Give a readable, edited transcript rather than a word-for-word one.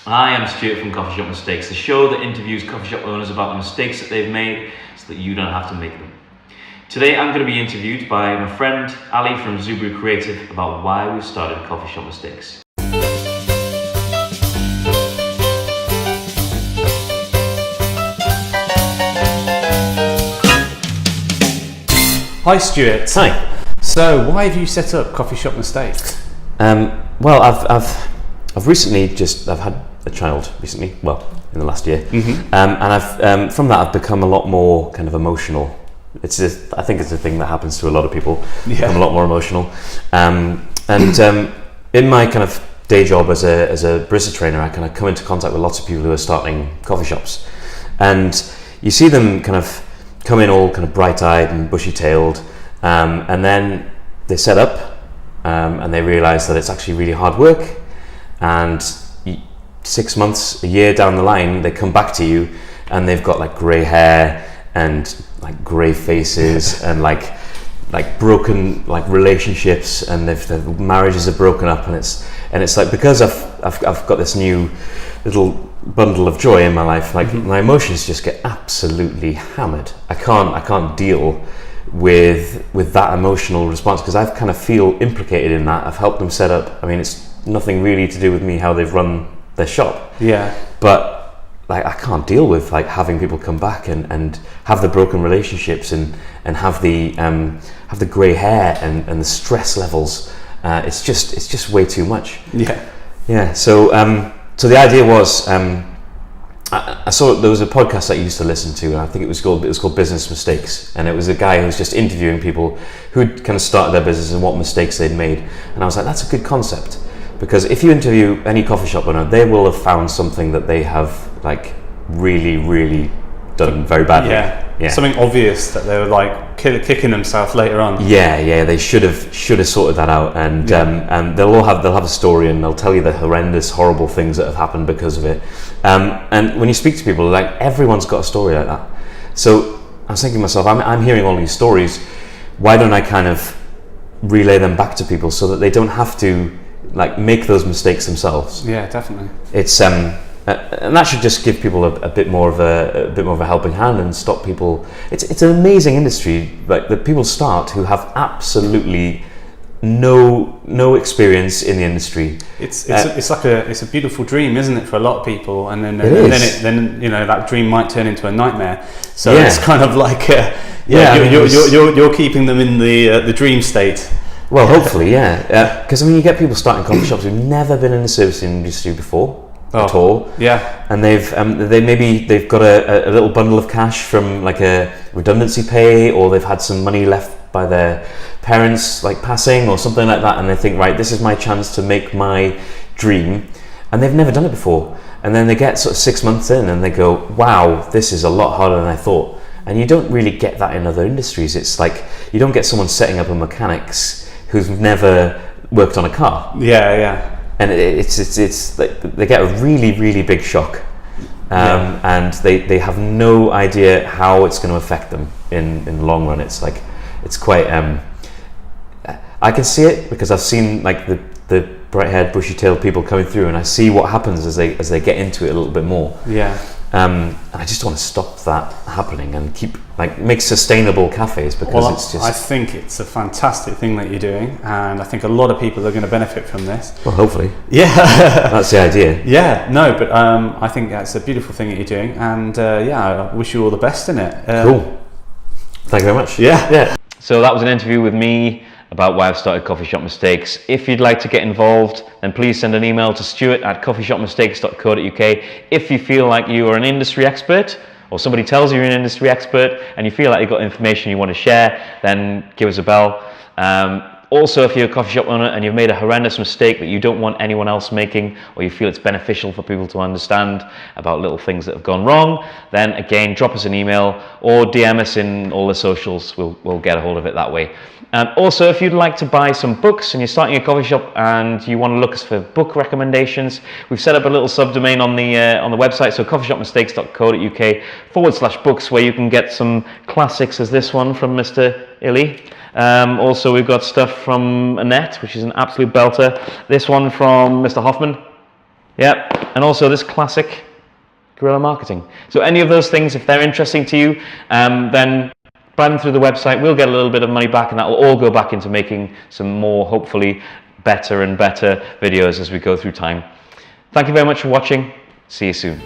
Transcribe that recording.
I am Stuart from Coffee Shop Mistakes, the show that interviews coffee shop owners about the mistakes that they've made so that you don't have to make them. Today I'm going to be interviewed by my friend Ali from Zubru Creative about why we started Coffee Shop Mistakes. Hi Stuart. Hi. So why have you set up Coffee Shop Mistakes? Well, I've recently I've had a child recently. Well, in the last year, and I've from that I've become a lot more kind of emotional. I think it's a thing that happens to a lot of people. Become a lot more emotional, and in my kind of day job as a barista trainer, I kind of come into contact with lots of people who are starting coffee shops, and you see them kind of come in all kind of bright-eyed and bushy-tailed, and then they set up and they realize that it's actually really hard work, and 6 months, a year down the line, they come back to you and they've got like grey hair and like grey faces and like broken like relationships, and their marriages are broken up, and it's like, because I've got this new little bundle of joy in my life, like my emotions just get absolutely hammered. I can't deal with that emotional response because I kind of feel implicated in that. I've helped them set up. I mean, it's nothing really to do with me how they've run their shop. Yeah. But like, I can't deal with like having people come back and have the broken relationships and have the grey hair and the stress levels. It's just way too much. Yeah. So the idea was, I saw there was a podcast that I used to listen to, and I think it was called Business Mistakes, and it was a guy who was just interviewing people who'd kind of started their business and what mistakes they'd made. And I was like, that's a good concept, because if you interview any coffee shop owner, they will have found something that they have like really done very badly. Yeah. Something obvious that they were like kicking themselves later on. Yeah, they should have sorted that out, and they'll have a story, and they'll tell you the horrendous, horrible things that have happened because of it. And when you speak to people, like, everyone's got a story like that. So I was thinking to myself, I'm hearing all these stories. Why don't I kind of relay them back to people so that they don't have to like make those mistakes themselves? Yeah, definitely. It's and that should just give people a bit more of a helping hand and stop people. It's an amazing industry, like, that people start who have absolutely no experience in the industry. It's a beautiful dream, isn't it, for a lot of people? And then you know, that dream might turn into a nightmare. So it's kind of like you're keeping them in the dream state. Well, hopefully, because I mean, you get people starting coffee shops who've never been in the service industry before. At all, and they've got a little bundle of cash from like a redundancy pay, or they've had some money left by their parents like passing or something like that, and they think, right, this is my chance to make my dream, and they've never done it before, and then they get sort of 6 months in and they go, wow, this is a lot harder than I thought. And you don't really get that in other industries. It's like, you don't get someone setting up a mechanics who's never worked on a car. And it's like they get a really big shock, and they have no idea how it's going to affect them in the long run. It's like, it's quite. I can see it because I've seen like the bright-haired, bushy-tailed people coming through, and I see what happens as they get into it a little bit more. And I just want to stop that happening and make sustainable cafes, because it's just. I think it's a fantastic thing that you're doing, and I think a lot of people are going to benefit from this. Well, hopefully. Yeah, that's the idea. But I think that's a beautiful thing that you're doing, and I wish you all the best in it. Cool. Thank you very much. Yeah. So that was an interview with me about why I've started Coffee Shop Mistakes. If you'd like to get involved, then please send an email to stuart@coffeeshopmistakes.co.uk. If you feel like you are an industry expert, or somebody tells you you're an industry expert, and you feel like you've got information you want to share, then give us a bell. Also, if you're a coffee shop owner and you've made a horrendous mistake that you don't want anyone else making, or you feel it's beneficial for people to understand about little things that have gone wrong, then again, drop us an email or DM us in all the socials. We'll get a hold of it that way. Also, if you'd like to buy some books and you're starting a coffee shop and you want to look us for book recommendations, we've set up a little subdomain on the website, so coffeeshopmistakes.co.uk/books, where you can get some classics as this one from Mr. Illy. Also, we've got stuff from Annette, which is an absolute belter. This one from Mr. Hoffman. Yep, and also this classic guerrilla marketing. So any of those things, if they're interesting to you, then buy them through the website. We'll get a little bit of money back, and that will all go back into making some more, hopefully, better and better videos as we go through time. Thank you very much for watching. See you soon.